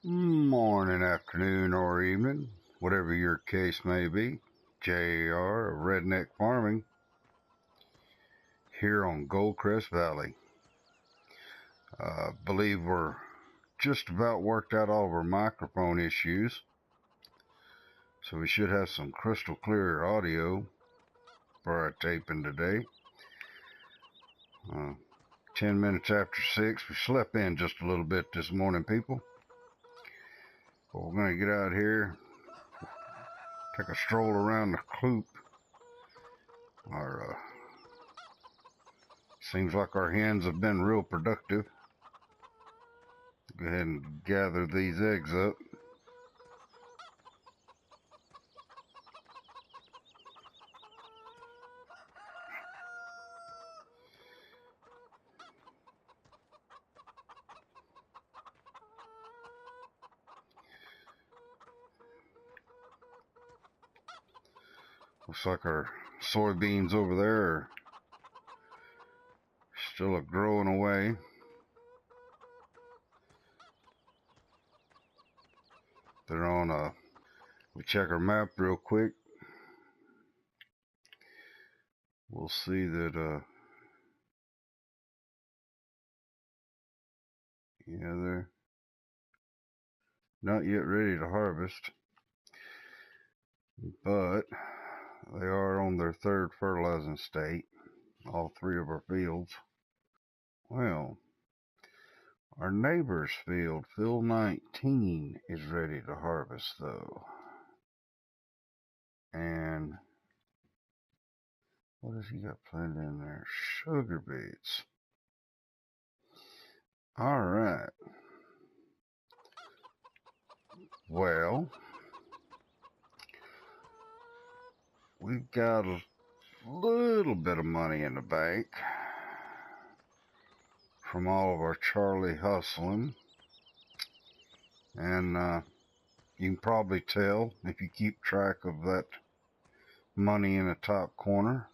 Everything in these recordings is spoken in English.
Morning, afternoon, or evening, whatever your case may be. JR of Redneck Farming here on Goldcrest Valley. Believe we're just about worked out all of our microphone issues, so we should have some crystal clear audio for our taping today. 10 minutes after 6. We slept in just a little bit this morning, people. But we're going to get out here, take a stroll around the coop. Seems like our hens have been real productive. Go ahead and gather these eggs up. Looks like our soybeans over there are still growing away. They're on we check our map real quick. We'll see that, yeah, they're not yet ready to harvest, but they are on their third fertilizing state, all three of our fields. Well, our neighbor's field, field 19, is ready to harvest though. And what has he got planted in there? Sugar beets. All right. Well, we've got a little bit of money in the bank from all of our Charlie hustling. And you can probably tell if you keep track of that money in the top corner.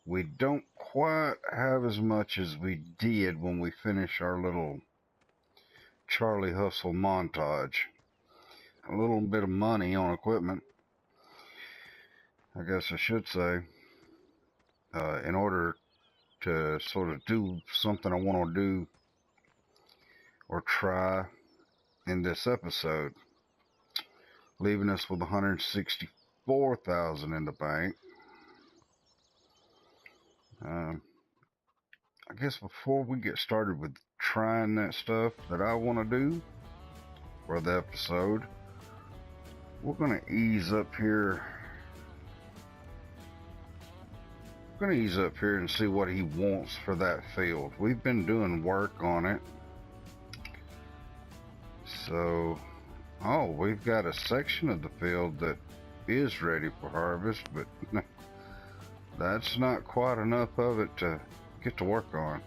We don't quite have as much as we did when we finished our little Charlie hustle montage. A little bit of money on equipment, I guess I should say, in order to sort of do something I want to do or try in this episode, leaving us with $164,000 in the bank. I guess before we get started with trying that stuff that I want to do for the episode, we're going to ease up here. We're going to ease up here and see what he wants for that field. We've been doing work on it. So, we've got a section of the field that is ready for harvest, but that's not quite enough of it to get to work on.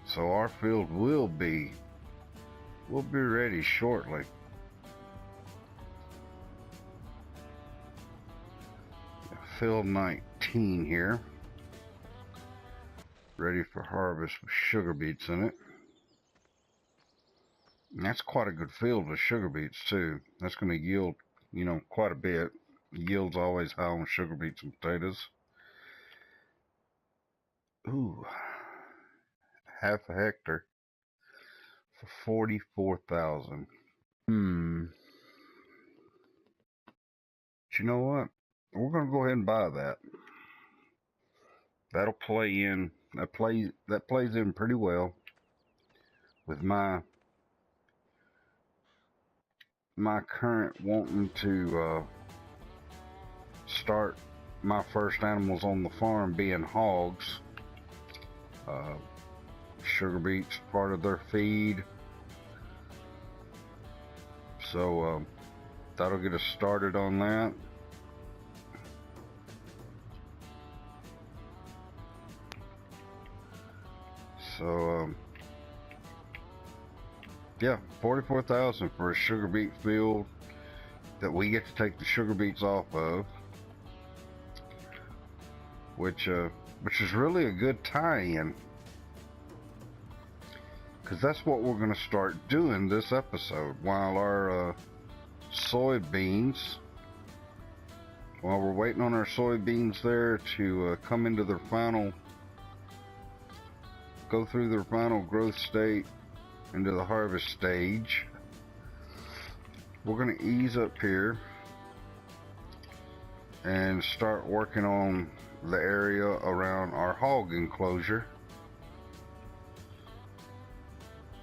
So our field will be ready shortly. Field 19 here, ready for harvest with sugar beets in it. And that's quite a good field with sugar beets too. That's going to yield, quite a bit. Yield's always high on sugar beets and potatoes. Ooh, half a hectare for $44,000. But you know what? We're gonna go ahead and buy that. That'll play in. That plays in pretty well with my current wanting to start my first animals on the farm being hogs. Sugar beets part of their feed, so that'll get us started on that. So yeah, $44,000 for a sugar beet field that we get to take the sugar beets off of, which is really a good tie-in. because that's what we're going to start doing this episode. While our soybeans, while we're waiting on our soybeans there to come into their final, go through their final growth state into the harvest stage, we're going to ease up here and start working on the area around our hog enclosure.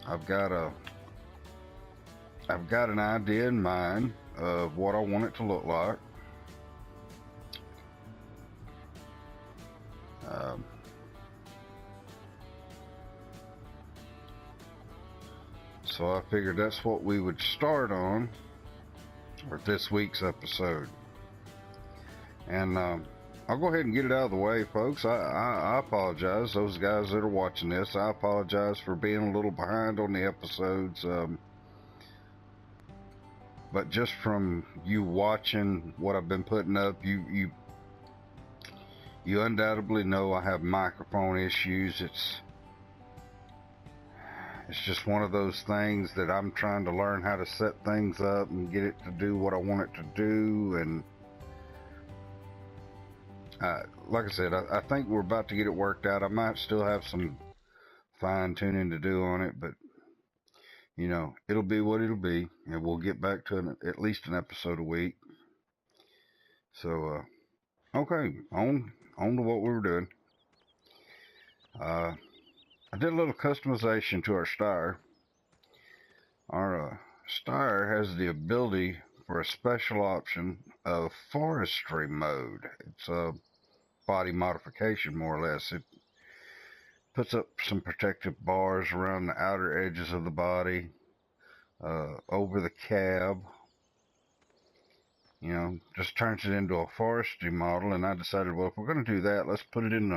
I've got an idea in mind of what I want it to look like. So I figured that's what we would start on for this week's episode. And I'll go ahead and get it out of the way, folks. I apologize, those guys that are watching this. I apologize for being a little behind on the episodes. But just from you watching what I've been putting up, you undoubtedly know I have microphone issues. It's just one of those things that I'm trying to learn how to set things up and get it to do what I want it to do. And like I said, I think we're about to get it worked out. I might still have some fine tuning to do on it, but you know, it'll be what it'll be, and we'll get back to at least an episode a week. So, okay, on to what we were doing. I did a little customization to our stire. Our stire has the ability for a special option of forestry mode. It's a body modification, more or less. It puts up some protective bars around the outer edges of the body, over the cab. You know, just turns it into a forestry model. And I decided, well, if we're going to do that, let's put it in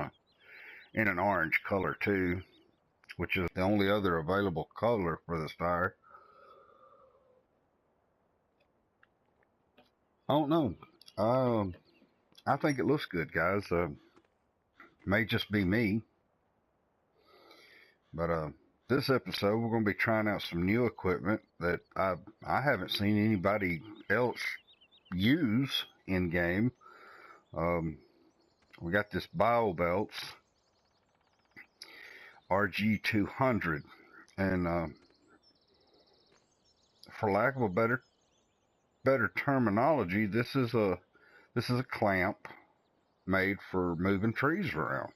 an orange color too, which is the only other available color for the stire. I don't know. I think it looks good, guys. May just be me, but this episode we're going to be trying out some new equipment that I haven't seen anybody else use in game. We got this bio belts RG200, and for lack of a better terminology, this is a clamp made for moving trees around.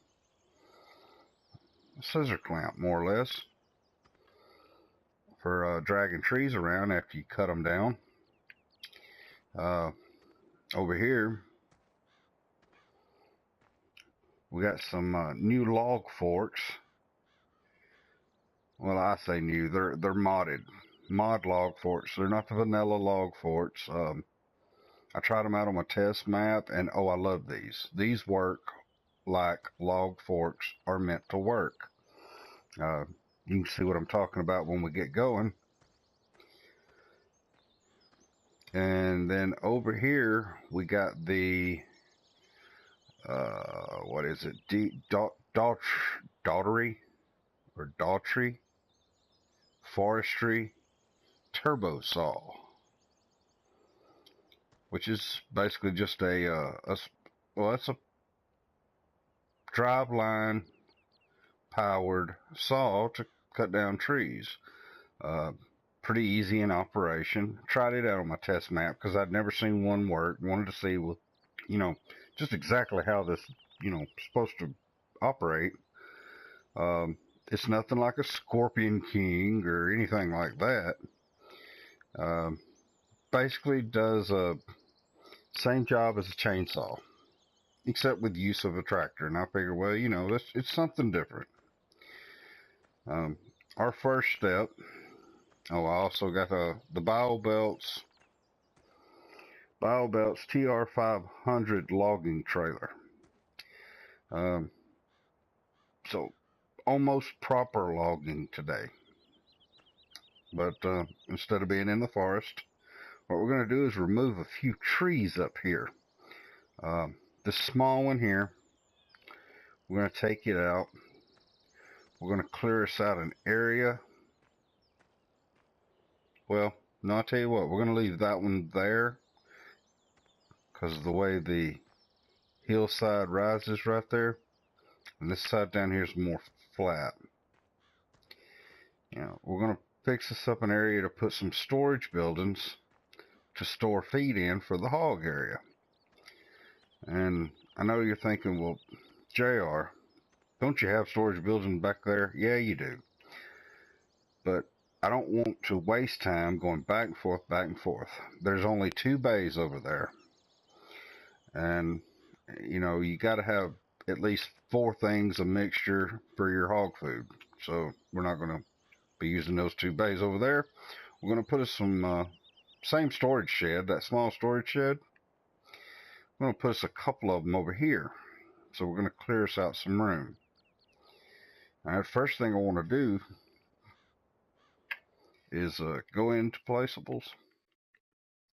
A scissor clamp, more or less, for dragging trees around after you cut them down. Over here we got some new log forks. Well, I say new, they're mod log forks. They're not the vanilla log forks. I tried them out on my test map, and oh, I love these. These work like log forks are meant to work. You can see what I'm talking about when we get going. And then over here we got the what is it? Daughtry forestry turbo saw, which is basically just it's a driveline powered saw to cut down trees. Pretty easy in operation. Tried it out on my test map because I'd never seen one work. Wanted to see what, just exactly how this, supposed to operate. It's nothing like a Scorpion King or anything like that. Basically does a same job as a chainsaw, except with use of a tractor. And I figure, well, it's something different. Our first step. Oh, I also got the bio belts TR500 logging trailer. So almost proper logging today. But instead of being in the forest, what we're going to do is remove a few trees up here. This small one here, we're going to take it out. We're going to clear us out an area Well, no, I'll tell you what, we're going to leave that one there because of the way the hillside rises right there. And this side down here is more flat. You know, we're going to fix this up an area to put some storage buildings to store feed in for the hog area. And I know you're thinking, well, JR, don't you have storage buildings back there? Yeah, you do. But I don't want to waste time going back and forth, back and forth. There's only 2 bays over there. And, you know, you got to have at least 4 things of mixture for your hog food. So we're not going to be using those 2 bays over there. We're going to put us some same storage shed, that small storage shed. I'm going to put us a couple of them over here. So we're going to clear us out some room. Now, the first thing I want to do is go into placeables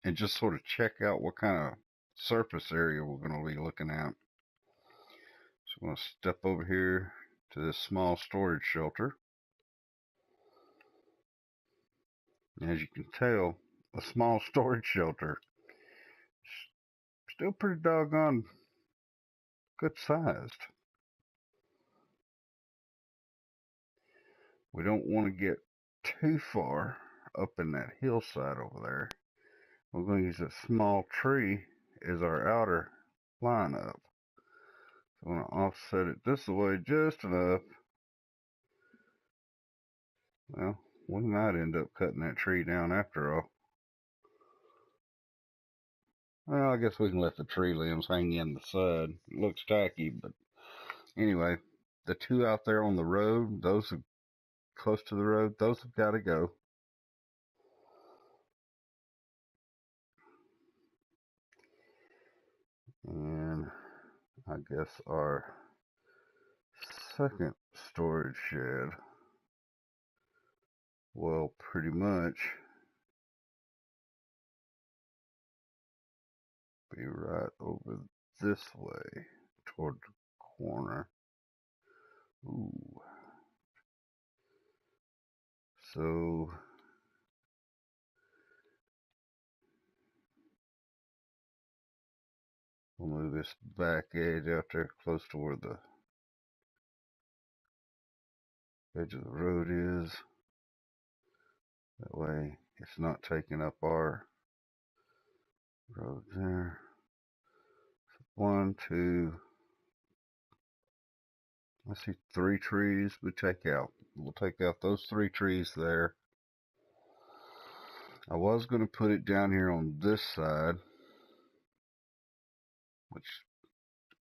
and just sort of check out what kind of surface area we're going to be looking at. So I'm going to step over here to this small storage shelter. As you can tell, a small storage shelter is still pretty doggone good sized. We don't want to get too far up in that hillside over there. We're going to use that small tree as our outer lineup. So I'm going to offset it this way just enough. Well, we might end up cutting that tree down after all. Well, I guess we can let the tree limbs hang in the side. It looks tacky, but anyway, the 2 out there on the road, those are close to the road, those have got to go. And I guess our second storage shed will pretty much be right over this way toward the corner. Ooh. So we'll move this back edge out there close to where the edge of the road is. That way it's not taking up our road there. So 1, 2, I see 3 trees we take out. We'll take out those 3 trees there. I was going to put it down here on this side, which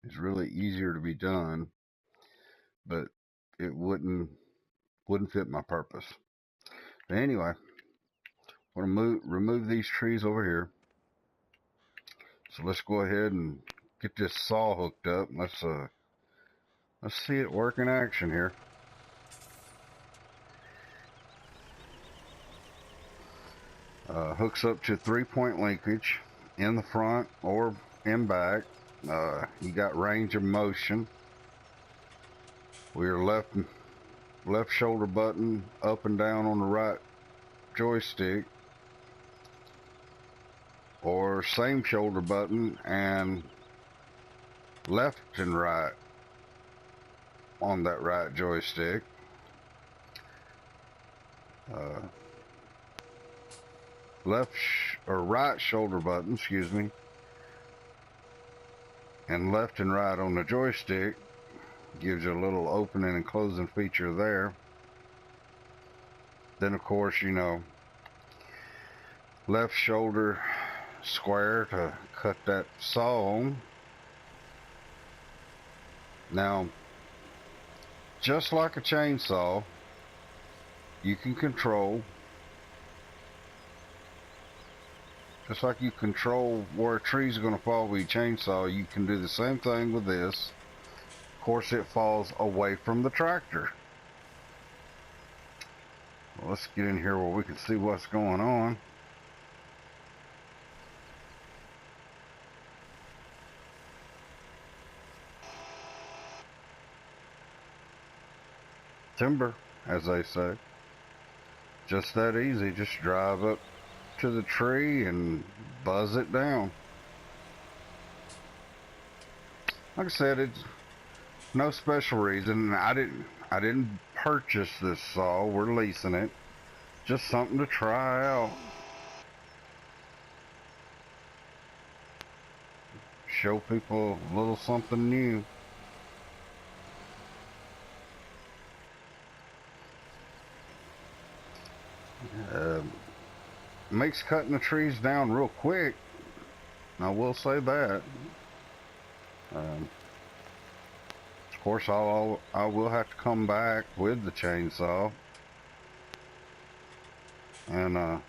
is really easier to be done, but it wouldn't fit my purpose. But anyway, I'm going to remove these trees over here. So let's go ahead and get this saw hooked up. Let's see it work in action here. Hooks up to 3-point linkage in the front or in back. You got range of motion. Your left shoulder button up and down on the right joystick, or same shoulder button and left and right on that right joystick. Right shoulder button, excuse me, and left and right on the joystick gives you a little opening and closing feature there. Then of course, you know, left shoulder square to cut that saw on. Now, just like a chainsaw, you can control, just like you control where a tree's going to fall with your chainsaw, you can do the same thing with this. Of course, it falls away from the tractor. Well, let's get in here where we can see what's going on. Timber, as they say. Just that easy. Just drive up to the tree and buzz it down. Like I said, it's no special reason. I didn't purchase this saw. We're leasing it. Just something to try out. Show people a little something new. Makes cutting the trees down real quick. I will say that. Of course, I will have to come back with the chainsaw and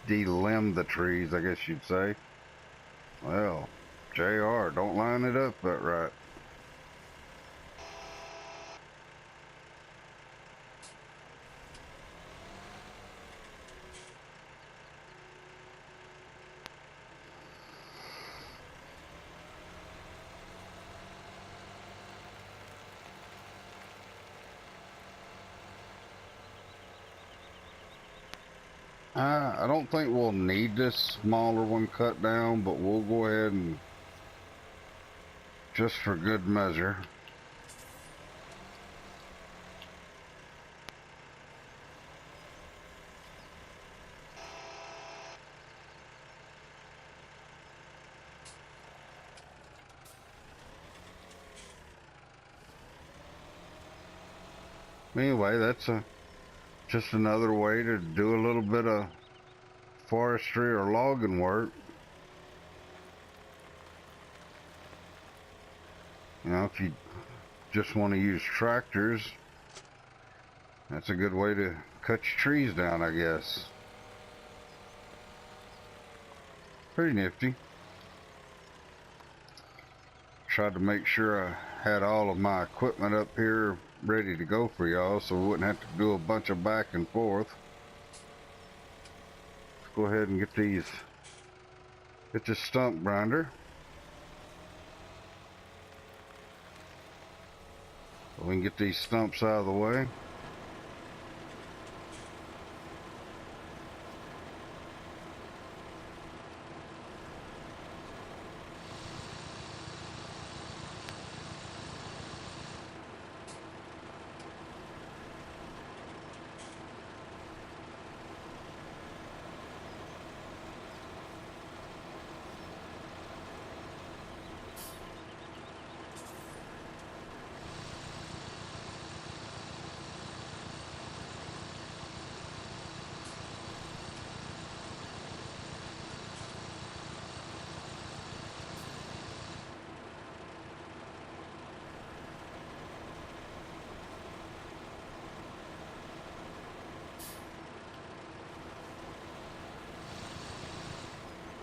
de-limb the trees, I guess you'd say. Well, JR, don't line it up that right. I don't think we'll need this smaller one cut down, but we'll go ahead and, just for good measure. Anyway, that's just another way to do a little bit of forestry or logging work. You know, if you just want to use tractors, that's a good way to cut your trees down, I guess. Pretty nifty. Tried to make sure I had all of my equipment up here ready to go for y'all so we wouldn't have to do a bunch of back and forth. Let's go ahead and get this stump grinder. So we can get these stumps out of the way.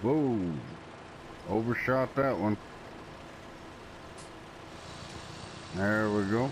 Whoa, overshot that one. There we go.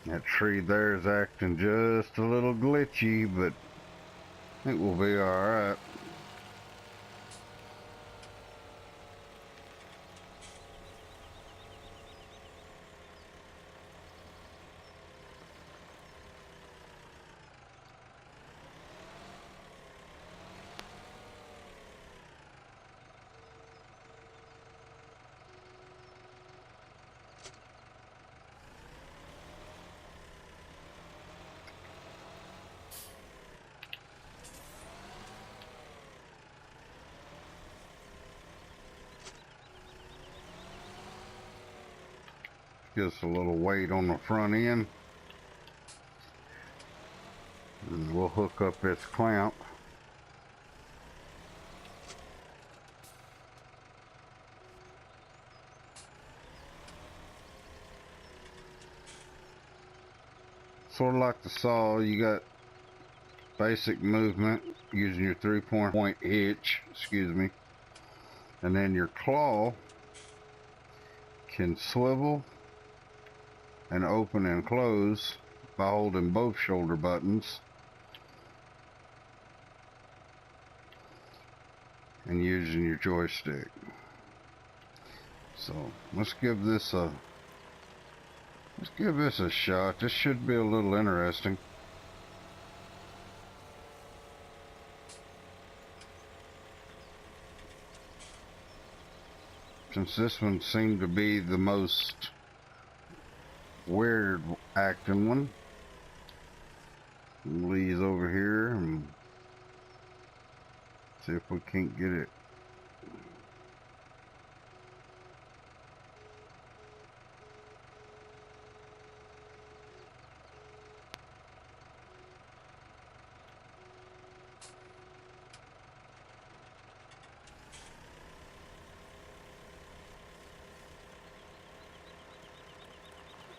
That tree there is acting just a little glitchy, but it will be alright. Just a little weight on the front end. And we'll hook up this clamp. sort of like the saw, you got basic movement using your 3-point hitch, excuse me, and then your claw can swivel and open and close by holding both shoulder buttons and using your joystick. So let's give this a shot. This should be a little interesting. Since this one seemed to be the most weird acting one, Lee's over here and see if we can't get it.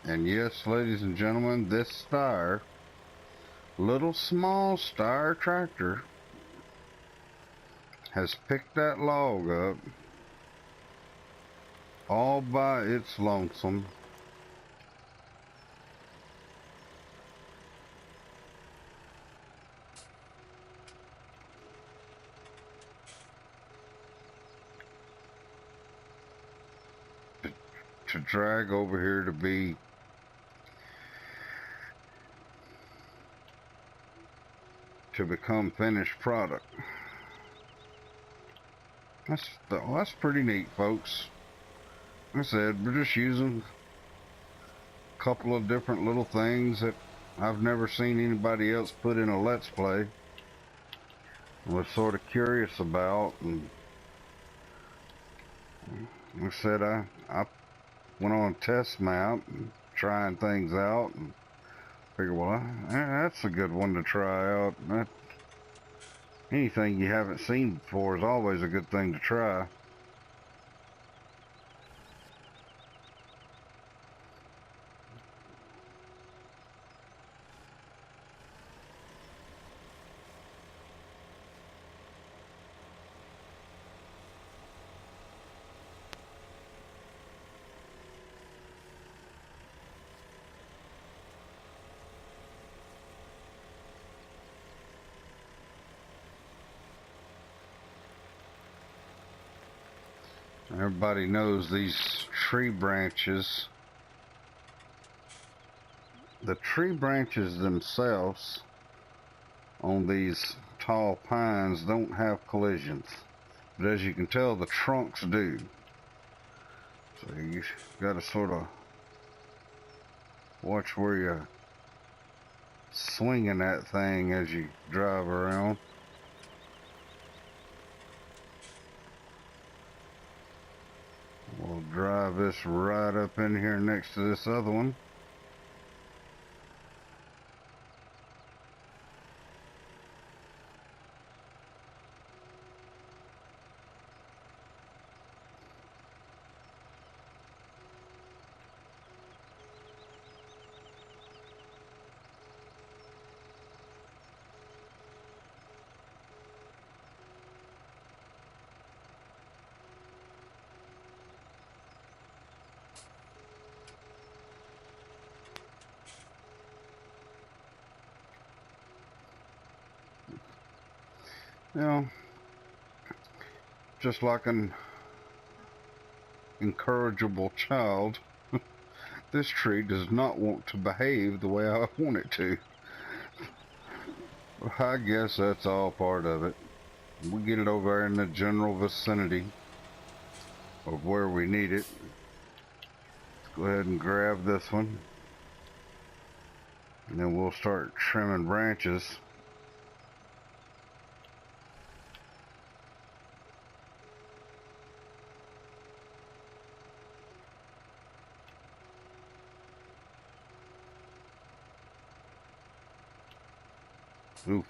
And yes, ladies and gentlemen, this little small Steyr tractor has picked that log up all by its lonesome. To drag over here to become finished product. That's pretty neat, folks. Like I said, we're just using a couple of different little things that I've never seen anybody else put in a Let's Play. I was sort of curious about, and like I said, I went on a test map and trying things out and figured, well, that's a good one to try out. Anything you haven't seen before is always a good thing to try. Everybody knows these tree branches. The tree branches themselves on these tall pines don't have collisions, but as you can tell, the trunks do. So you got to sort of watch where you're swinging that thing as you drive around. We'll drive this right up in here next to this other one. You know, just like an incorrigible child, this tree does not want to behave the way I want it to. I guess that's all part of it. We get it over in the general vicinity of where we need it. Let's go ahead and grab this one, and then we'll start trimming branches. Oof.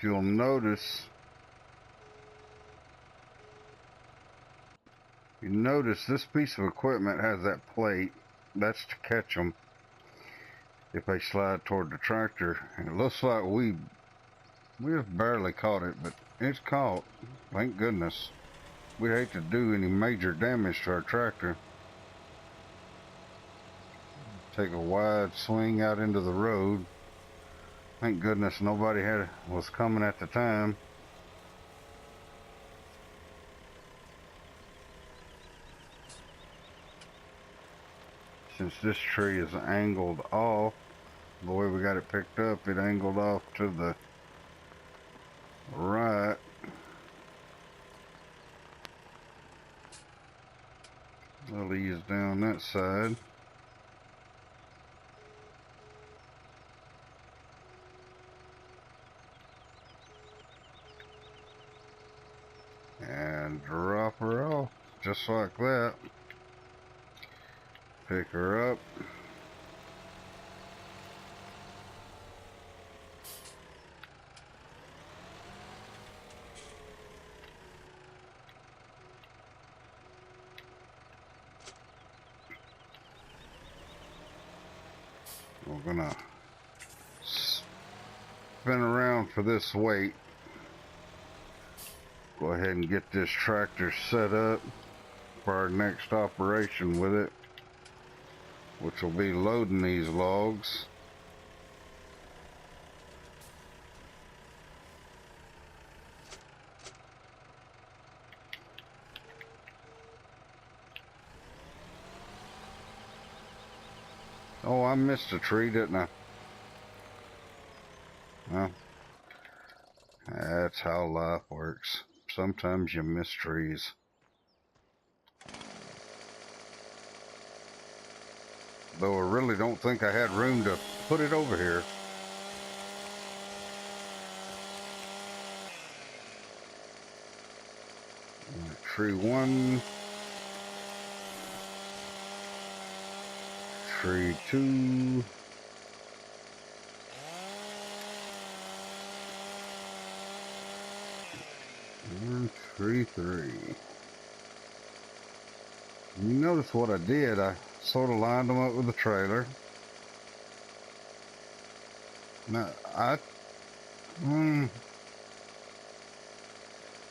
if you'll notice, this piece of equipment has that plate. That's to catch them if they slide toward the tractor. And it looks like we just barely caught it, but it's caught. Thank goodness. We'd hate to do any major damage to our tractor. Take a wide swing out into the road. Thank goodness nobody was coming at the time. Since this tree is angled off, the way we got it picked up, it angled off to the right. We'll ease down that side. And drop her off, just like that. Pick her up. We're gonna spin around for this weight. Go ahead and get this tractor set up for our next operation with it, which will be loading these logs. Oh, I missed a tree, didn't I? Well, that's how life works. Sometimes you miss trees. Though I really don't think I had room to put it over here. Tree 1. Tree 2. And tree 3. You notice what I did? I sort of lined them up with the trailer. Now, I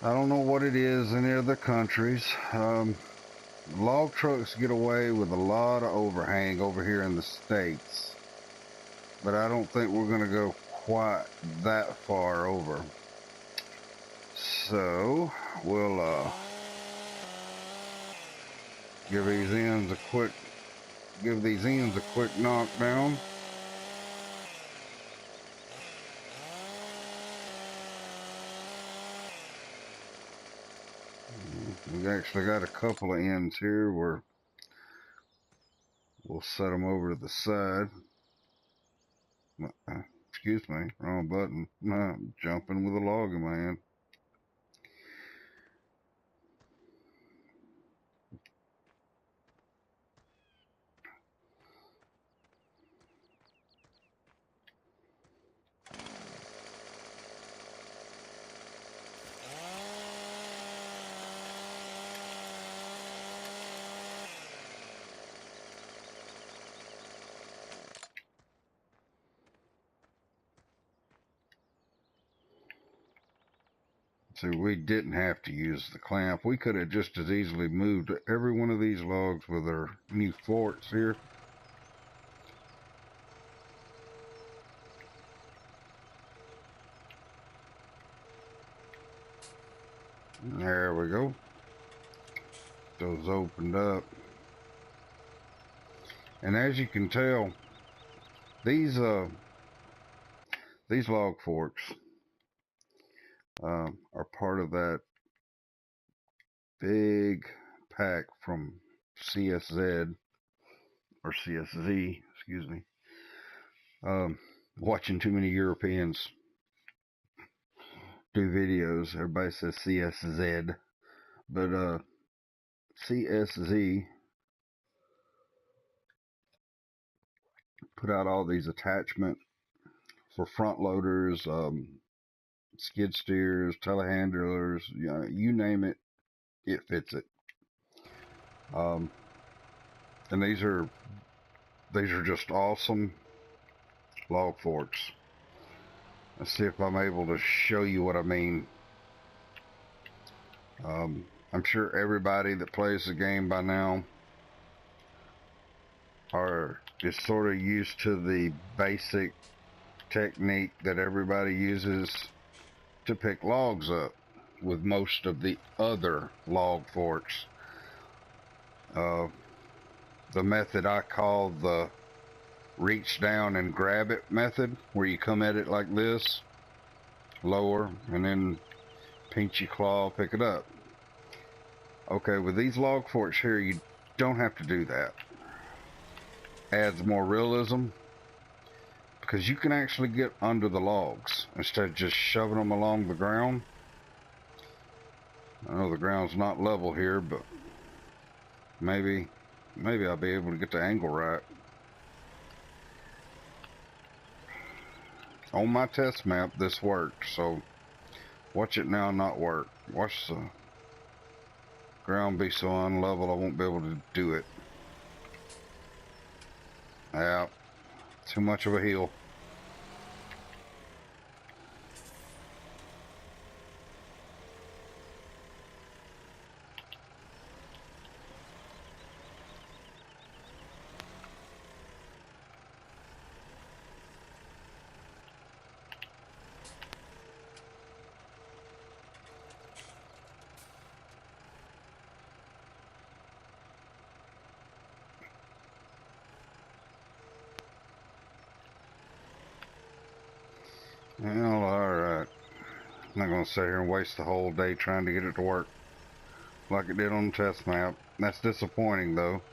don't know what it is in other countries. Log trucks get away with a lot of overhang over here in the States, but I don't think we're going to go quite that far over. So we'll give these ends a quick knockdown. We've actually got a couple of ends here where we'll set them over to the side. Excuse me, wrong button. No, I'm jumping with a log in my hand. See, we didn't have to use the clamp. We could have just as easily moved every one of these logs with our new forks here. There we go. Those opened up. And as you can tell, these log forks are part of that big pack from CSZ or CSZ, excuse me. Watching too many Europeans do videos. Everybody says CSZ, but CSZ put out all these attachments for front loaders, skid steers, telehandlers, you name it, it fits it. And these are just awesome log forks. Let's see if I'm able to show you what I mean. I'm sure everybody that plays the game by now is sort of used to the basic technique that everybody uses to pick logs up with most of the other log forks. The method I call the reach down and grab it method, where you come at it like this, lower, and then pinch your claw, pick it up. Okay, with these log forks here, you don't have to do that. Adds more realism, because you can actually get under the logs instead of just shoving them along the ground. I know the ground's not level here, but maybe I'll be able to get the angle right. On my test map, this worked, so watch it now not work. Watch the ground be so unlevel I won't be able to do it. Yeah, too much of a hill. Well, alright. I'm not going to sit here and waste the whole day trying to get it to work like it did on the test map. That's disappointing, though.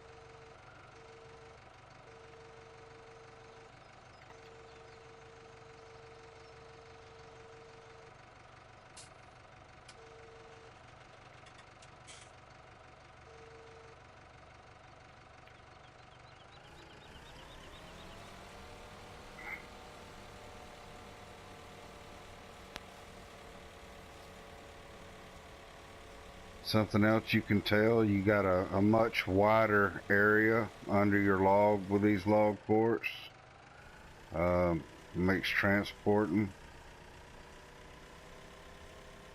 Something else you can tell, you got a much wider area under your log with these log forks. Makes transporting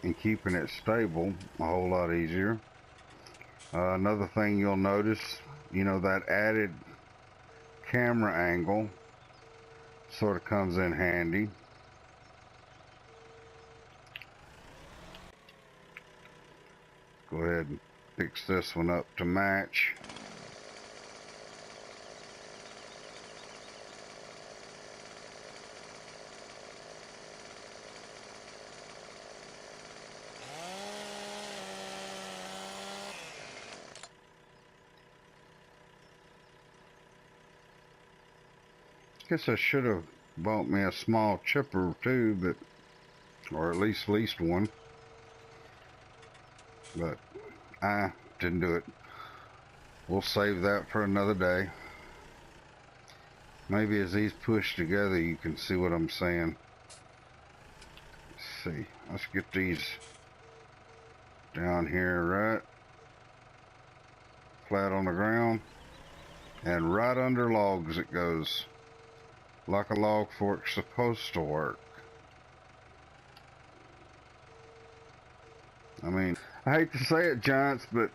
and keeping it stable a whole lot easier. Another thing you'll notice, that added camera angle sort of comes in handy. Go ahead and fix this one up to match. Guess I should have bought me a small chipper too, or at least one. But I didn't do it. We'll save that for another day. Maybe as these push together you can see what I'm saying. Let's see. Let's get these down here right flat on the ground, and right under logs it goes, like a log fork's supposed to work. I mean, I hate to say it, Giants, but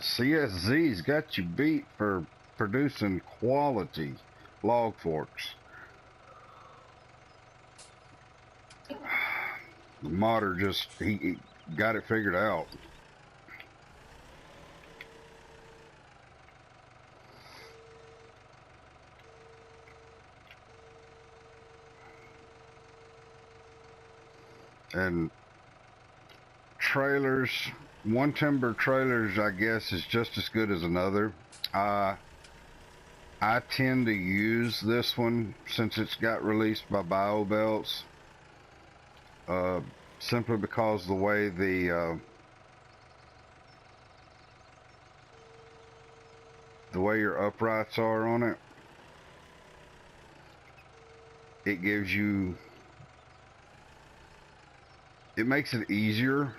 CSZ's got you beat for producing quality log forks. The modder just, he got it figured out. And trailers, one timber trailers, I guess, is just as good as another. I tend to use this one since it's got released by BioBelts, simply because the way the way your uprights are on it, it gives you it makes it easier,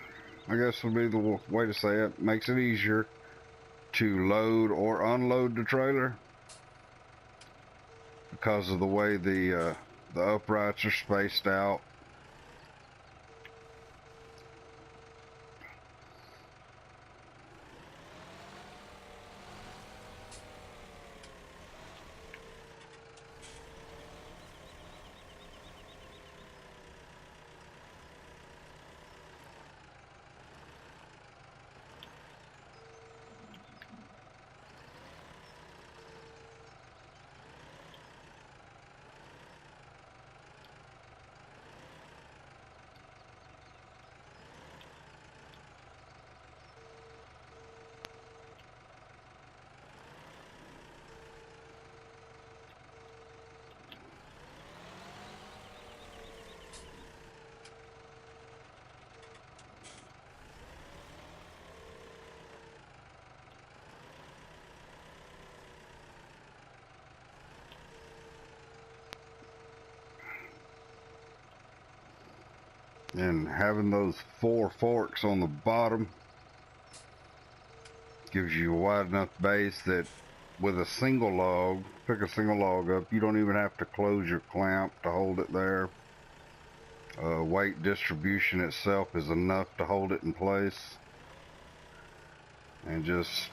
I guess would be the way to say it. Makes it easier to load or unload the trailer because of the way the uprights are spaced out. And having those 4 forks on the bottom gives you a wide enough base that with a single log, pick a single log up, you don't even have to close your clamp to hold it there. Weight distribution itself is enough to hold it in place. And just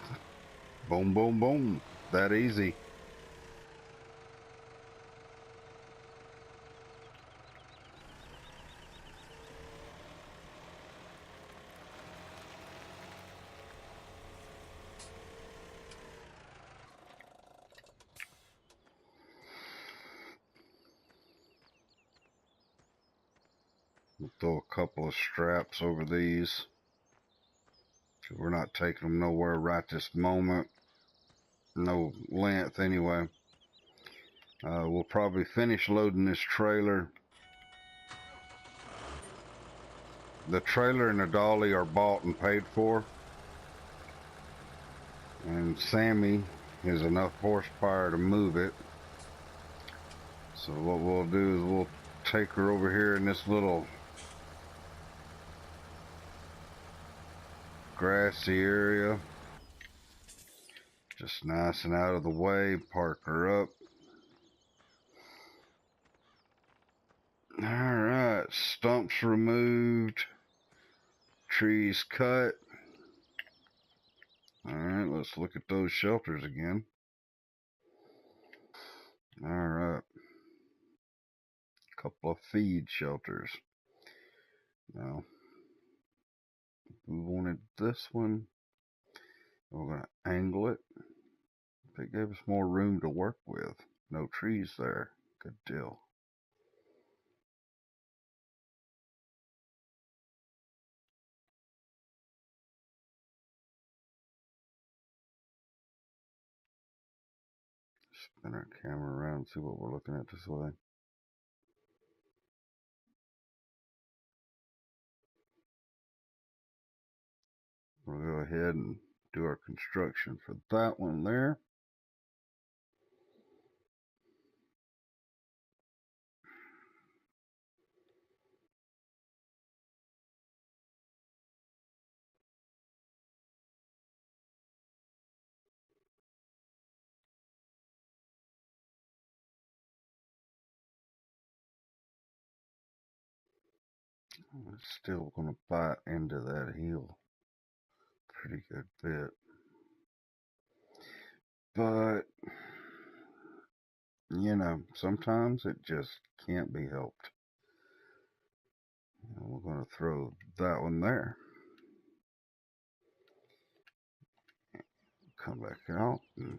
boom, boom, boom. That easy. We'll throw a couple of straps over these. We're not taking them nowhere right this moment. No length anyway. We'll probably finish loading this trailer. The trailer and the dolly are bought and paid for. And Sammy has enough horsepower to move it. So what we'll do is we'll take her over here in this little grassy area. Just nice and out of the way, park her up. Alright, stumps removed, trees cut. Alright, let's look at those shelters again. Alright, couple of feed shelters. Now, we wanted this one. We're going to angle it. It gave us more room to work with. No trees there. Good deal. Spin our camera around and see what we're looking at this way. We'll go ahead and do our construction for that one there. It's still going to bite into that heel pretty good bit. But, you know, sometimes it just can't be helped. And we're going to throw that one there. Come back out. And,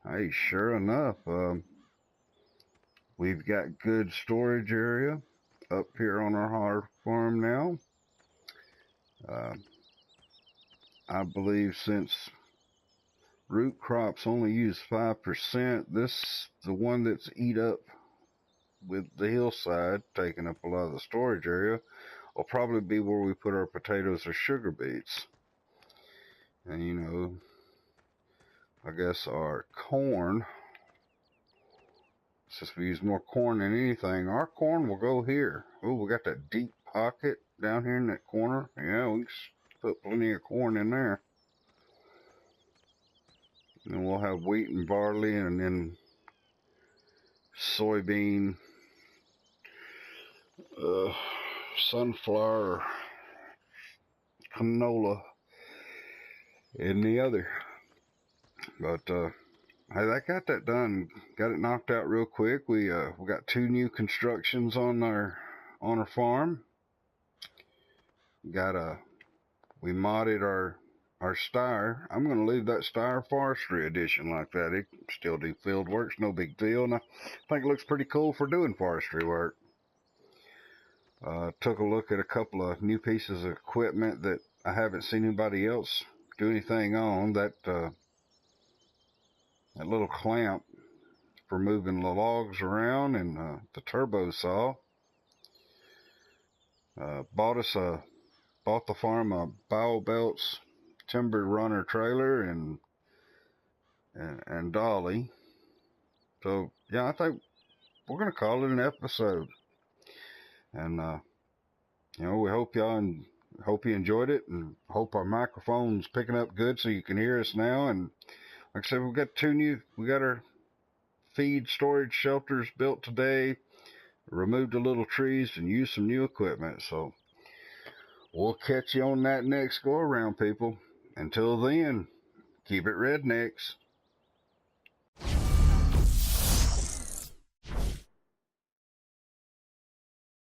hey, sure enough, we've got good storage area up here on our hog farm now. I believe since root crops only use 5%, the one that's eat up with the hillside, taking up a lot of the storage area, will probably be where we put our potatoes or sugar beets. And you know, I guess our corn, since we use more corn than anything, our corn will go here. Oh, we got that deep pocket down here in that corner. Yeah, we can put plenty of corn in there. And we'll have wheat and barley, and then soybean, sunflower, canola in the other. But I got that done. Got it knocked out real quick. We got 2 new constructions on our farm. We modded our Steyr. I'm going to leave that Steyr forestry edition like that. It can still do field work. It's no big deal. And I think it looks pretty cool for doing forestry work. Took a look at a couple of new pieces of equipment that I haven't seen anybody else do anything on. That little clamp for moving the logs around, and the turbo saw. Bought the farm a Bow Belts timber runner trailer and dolly. So yeah, I think we're gonna call it an episode. And we hope you enjoyed it, and hope our microphone's picking up good so you can hear us now. And like I said, we got our feed storage shelters built today, removed the little trees, and used some new equipment. So we'll catch you on that next go around, people. Until then, keep it rednecks.